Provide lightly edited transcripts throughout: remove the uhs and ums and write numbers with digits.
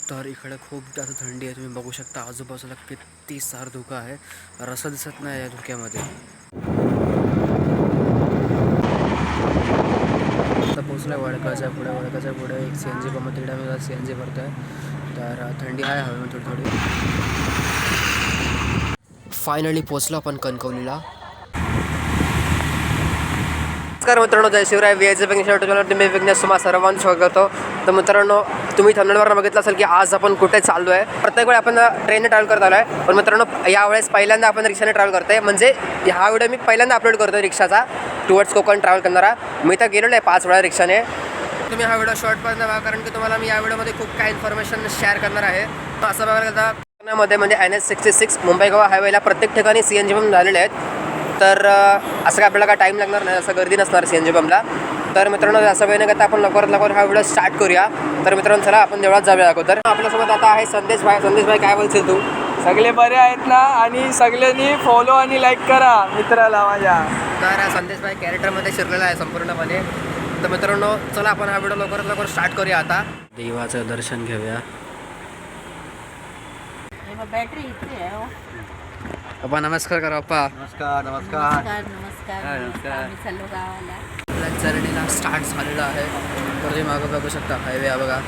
तर इकडे खूप जास्त थंडी आहे. तुम्ही बघू शकता आजूबाजूला किती सार धुकं आहे. रस्ता दिसत नाही या धुक्यामध्ये. आता पोचला वडकाच्या पुढे एक CNG पंप तिकडे आम्ही CNG भरतोय. तर थंडी आहे हवेमध्ये थोडी थोडी. फायनली पोचलो आपण कणकवलीला. नमस्कार मित्रांनो, जय शिवराय. VIC बँक चॅनलवरती मी विघ्नेश तुम्हा सर्वांचं स्वागत करतो. तर मित्रांनो, तुम्ही थंबनेलवर बघितलं असेल की आज आपण कुठे चाललो आहे. प्रत्येक वेळी आपण ट्रेनने ट्रॅव्हल करत आलो आहे, पण मित्रांनो यावेळेस पहिल्यांदा आपण रिक्षाने ट्रॅव्हल करतो आहे. म्हणजे हा व्हिडिओ मी पहिल्यांदा अपलोड करतो रिक्षाचा, टुवर्ड्स कोकण ट्रॅव्हल करणारा. मी तर गेलेलो आहे 5 वेळा रिक्षाने. तुम्ही हा व्हिडिओ शॉर्टपर्यंत बघा, कारण की तुम्हाला मी या व्हिडिओमध्ये खूप काही इन्फॉर्मेशन शेअर करणार आहे. असं बघायला गेलं पुण्यामध्ये म्हणजे NH66 मुंबई गोवा हायवेला प्रत्येक ठिकाणी CNG पंप झालेले आहेत. तर असं काय आपल्याला काय टाईम लागणार नाही, असं गर्दी नसणार CNG पंपला. तर मित्रांनो, असं वेळ न करता आपण लवकरात लवकर हा व्हिडिओ स्टार्ट करूया. तर मित्रांनो, चला आपण देवळात जाऊया अगोदर. आपल्यासोबत आता आहे संदेश भाई. संदेश भाई, काय बोलशील तू? सगळे बरे आहेत ना? आणि सगळ्यांनी फॉलो आणि लाईक करा मित्राला माझ्या. तर संदेश भाई कॅरेक्टरमध्ये शिरलेला आहे संपूर्णपणे. तर मित्रांनो, चला आपण हा व्हिडिओ लवकरात लवकर स्टार्ट करूया. आता देवाचं दर्शन घेऊया. बॅटरी इथे आहे. अप्पा नमस्कार करा. अप्पा नमस्कार. नमस्कार नमस्कार. आम्ही चाललो गावाला. आपल्या जर्नीला स्टार्ट झालेला आहे. तर तुम्ही मागं बघू शकता हायवे हा बघा.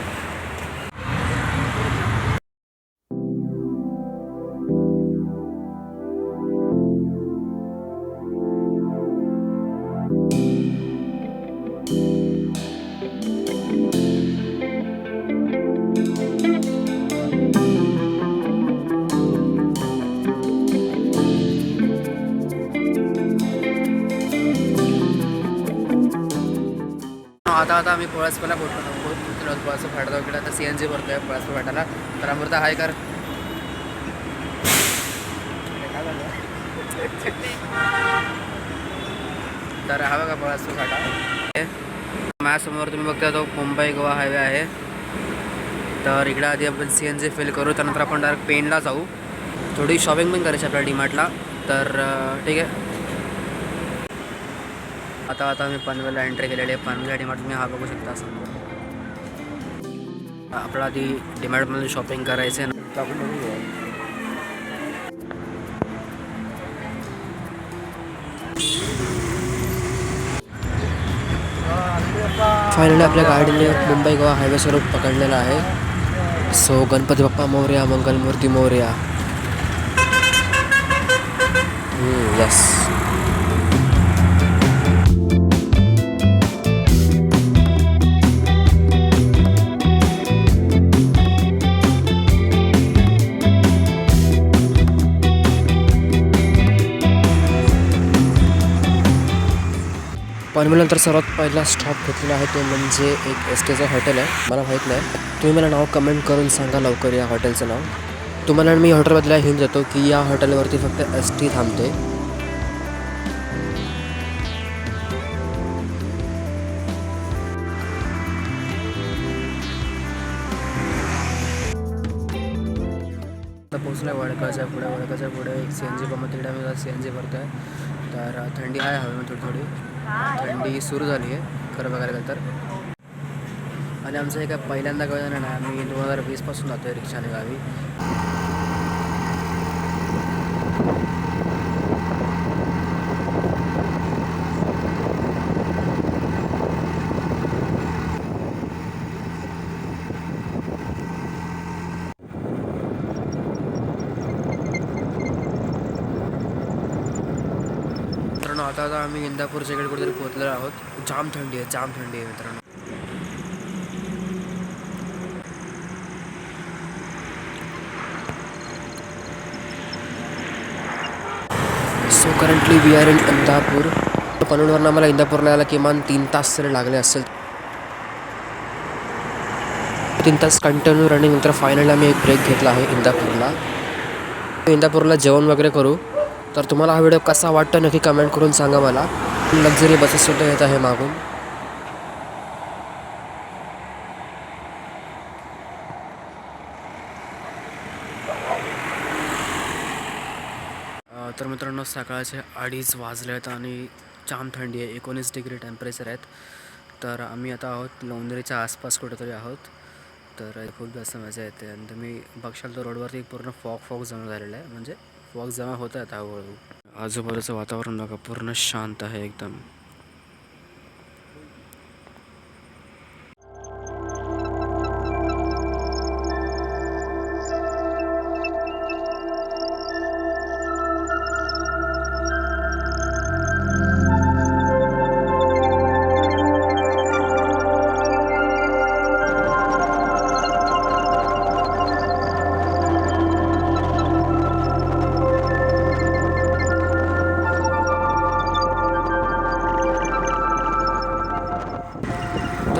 आता आम्ही पळसपेला पोहोचलो. पळसं फाटा इकडे आता CNG भरतो आहे पळसपे फाटाला. तर अमृता हाय कर. तर हा बघा पळसपे फाटा. माझ्यासमोर तुम्ही बघता तो मुंबई गोवा हायवे आहे. तर इकडे आधी आपण CNG फिल करू, त्यानंतर आपण डायरेक्ट पेनला जाऊ. थोडी शॉपिंग पण करायची आपल्या DMartला. तर ठीक आहे. आता आम्ही पनवेलला एंट्री केलेली आहे. पनवेल DMart तुम्ही हा बघू शकता. समोर आपल्याला आधी DMartमध्ये शॉपिंग करायचं आहे. फायनली आपल्या गाडीने मुंबई गोवा हायवे स्वरूप पकडलेला आहे. सो गणपती बाप्पा मोरया, मंगलमूर्ती मोरया. यस. पनवेलनंतर सर्वात पहिला स्टॉप घेतलेला आहे तो म्हणजे एक STचं हॉटेल आहे. मला माहीत नाही, तुम्ही मला नाव कमेंट करून सांगा लवकर या हॉटेलचं नाव. तुम्हाला मी हॉटेलबद्दल हिंट देतो की या हॉटेलवरती फक्त ST थांबते. आता पोचलो आहे वडकाच्या पुढे एक CNG पंप तिकडे आम्ही CNG भरतो आहे. तर थंडी आहे हवेमध्ये थोडी थोडी. थंडी सुरू झाली आहे खरं बघायला गेलं तर. आणि आमचं हे काय पहिल्यांदा गावी नाही. आम्ही 2020पासून जातो आहे रिक्षाने गावी. मित्रांनो, आता आम्ही इंदापूरच्या इकडे कुठेतरी पोहोचलेलो आहोत. जाम थंडी आहे मित्रांनो. So currently we are in Indapur. पनवेलवरून आम्हाला इंदापूरला यायला किमान 3 तास तरी लागले असेल. 3 तास कंटिन्यू रनिंग नंतर फायनली आम्ही एक ब्रेक घेतला आहे इंदापूरला जेवण वगैरे करू. तर तुम्हाला हा व्हिडिओ कसा वाटतो नक्की कमेंट करून सांगा मला. लक्झरी बसेससुद्धा येत आहे मागून. तर मित्रांनो, सकाळचे 2:30 वाजले आहेत आणि जाम थंडी आहे. 19 डिग्री टेम्परेचर आहेत. तर आम्ही आता आहोत लोंढेरीच्या आसपास कुठेतरी आहोत. तर खूप जास्त मजा येते आणि तुम्ही बघशाल तर रोडवरती पूर्ण फॉग जमा झालेला आहे, म्हणजे फॉग जमा होत आहेत हळूहळू. आजूबाजूचं वातावरण बघा, पूर्ण शांत आहे एकदम.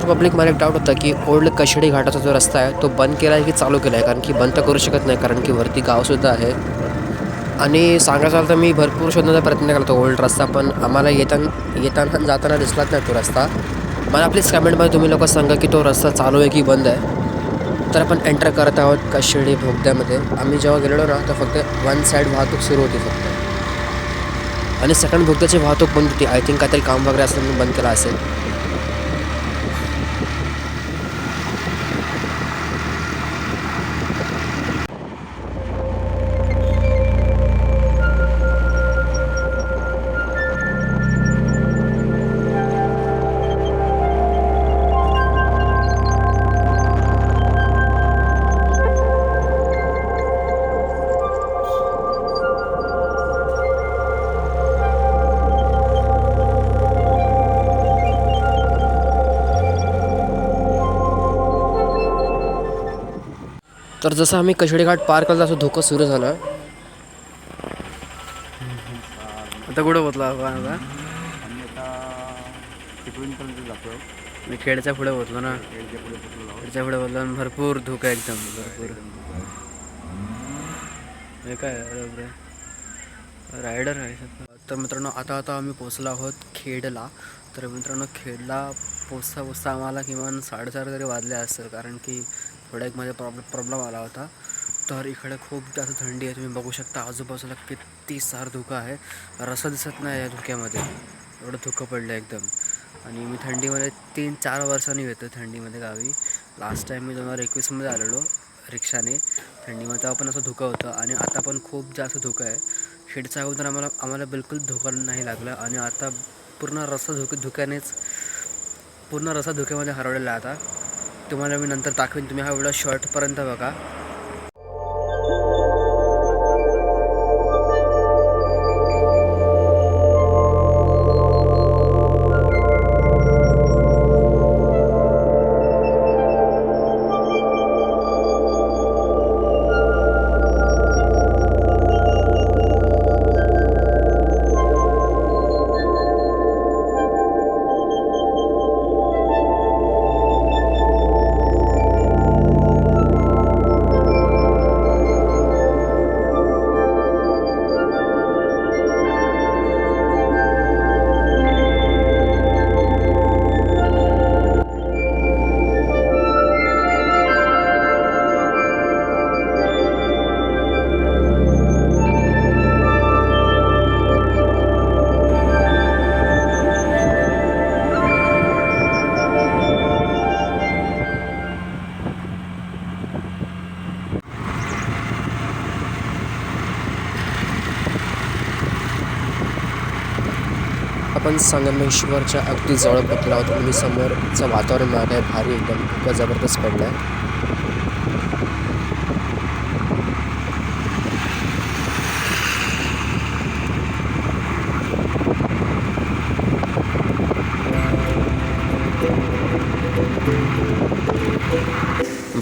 पब्लिक मला एक डाऊट होता की ओल्ड कशेडी घाटाचा जो रस्ता आहे तो बंद केला आहे की चालू केला आहे, कारण की बंद तर करू शकत नाही, कारण की वरती गावसुद्धा आहे. आणि सांगायचं तर मी भरपूर शोधण्याचा प्रयत्न केला तो ओल्ड रस्ता, पण आम्हाला येताना जाताना दिसलाच नाही तो रस्ता. मला प्लीज कमेंटमध्ये तुम्ही लोक सांगा की तो रस्ता चालू आहे की बंद आहे. तर आपण एंटर करत आहोत कशेडी बोगद्यामध्ये. आम्ही जेव्हा गेलेलो ना तर फक्त वन साईड वाहतूक सुरू होती फक्त, आणि सेकंड बोगद्याची वाहतूक बंद होती. आय थिंक काहीतरी काम वगैरे असलं म्हणून बंद केला असेल. तर जसं आम्ही कशेडी घाट पार केला तसं धुकं सुरू झालं. आता कुठं पोचला आता? आम्ही आता चिपळूणपर्यंत जातो. मी खेडच्या पुढे पोचलो ना, खेडच्या पुढे पोचलो आणि भरपूर धुकं एकदम भरपूर. हे काय रायडर आहे. तर मित्रांनो आता आम्ही पोचलो आहोत खेडला. तर मित्रांनो खेडला पोचता आम्हाला किमान 4:30 तरी वाजले असेल, कारण की थोडा एक माझा प्रॉब्लेम आला होता. तर इकडे खूप जास्त थंडी आहे, तुम्ही बघू शकता आजूबाजूला किती सारं धुकं आहे. रस्ता दिसत नाही या धुक्यामध्ये, एवढं धुकं पडलं एकदम. आणि मी थंडीमध्ये 3-4 वर्षांनी येतो थंडीमध्ये गावी. लास्ट टाईम मी 2021मध्ये आलेलो रिक्षाने थंडीमध्ये, तेव्हा पण असं धुकं होतं. आणि आता पण खूप जास्त धुकं आहे. खेडच्या अगोदर आम्हाला बिलकुल धुकं नाही लागलं, आणि आता पूर्ण रस्ता धुक्यामध्ये हरवलेला आहे. आता तुम्हाला मी नंतर दाखवेन, तुम्ही हा व्हिडिओ शॉर्टपर्यंत बघा. आपण संगमेश्वरच्या अगदी जवळ पोचलो आहोत. आणि समोरचं वातावरण आहे भारी एकदम, खूप जबरदस्त पडलं आहे.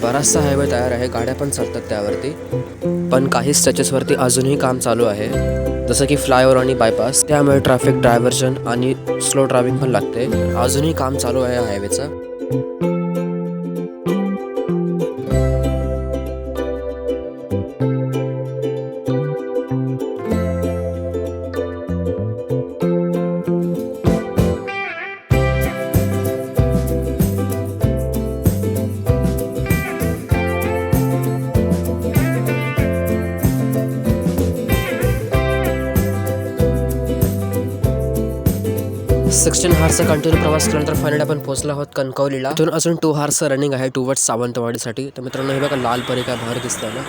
बराचसा हायवे तयार आहे, गाड्या पण चालतात त्यावरती, पण काही स्ट्रेचेसवरती अजूनही काम चालू आहे, जसं की फ्लायओव्हर आणि बायपास. त्यामुळे ट्रॅफिक डायव्हर्जन आणि स्लो ड्रायव्हिंग पण लागते. अजूनही काम चालू आहे हायवेचं. 16 हार्सचा कंटिन्यू प्रवास केल्यानंतर फायनली आपण पोहोचलो आहोत कणकवलीला. तिथून अजून 2 हार्सचं रनिंग आहे टुवर्ड्स सावंतवाडीसाठी. तर मित्रांनो हे बघा लाल परी काय बाहेर दिसतं ना.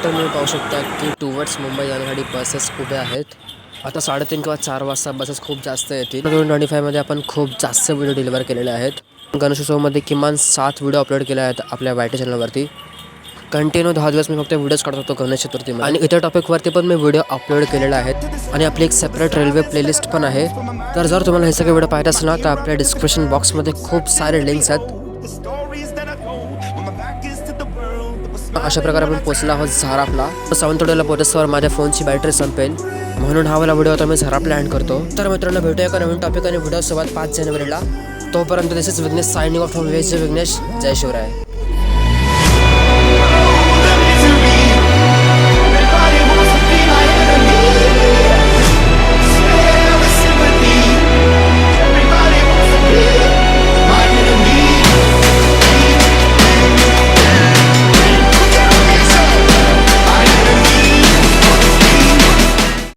तर तुम्ही पाहू शकता की टुवर्ड्स मुंबई जाण्यासाठी बसेस उभ्या आहेत. आता 3:30 किंवा 4 वाजता बसेस खूप जास्त येतील. 2025मध्ये आपण खूप जास्त व्हिडिओ डिलिव्हर केलेले आहेत. गणेशोत्सवमध्ये किमान 7 व्हिडिओ अपलोड केले आहेत आपल्या YT चॅनलवरती. कंटिन्यू 10 दिवस मी फक्त व्हिडिओज काढत होतो गणेश चतुर्थीमध्ये. आणि इतर टॉपिकवरती पण मी व्हिडिओ अपलोड केलेले आहेत. आणि आपली एक सेपरेट रेल्वे प्लेलिस्ट पण आहे. तर जर तुम्हाला हे सगळे व्हिडिओ पाहायचे असेल ना तर आपल्या डिस्क्रिप्शन बॉक्समध्ये खूप सारे लिंक्स आहेत. अशा प्रकारे आपण पोहोचलो आहोत झारापला. सावंतवाडीला पोहोचल्यावर माझ्या फोनची बॅटरी संपेल, म्हणून हा वाला व्हिडिओ आता मी झारापला एंड करतो. तर मित्रांनो भेटूया एका नवीन टॉपिक आणि व्हिडिओसोबत 5 जानेवारीला. तोपर्यंत this is Vighnesh signing off from Vighnesh. जय शिवराय.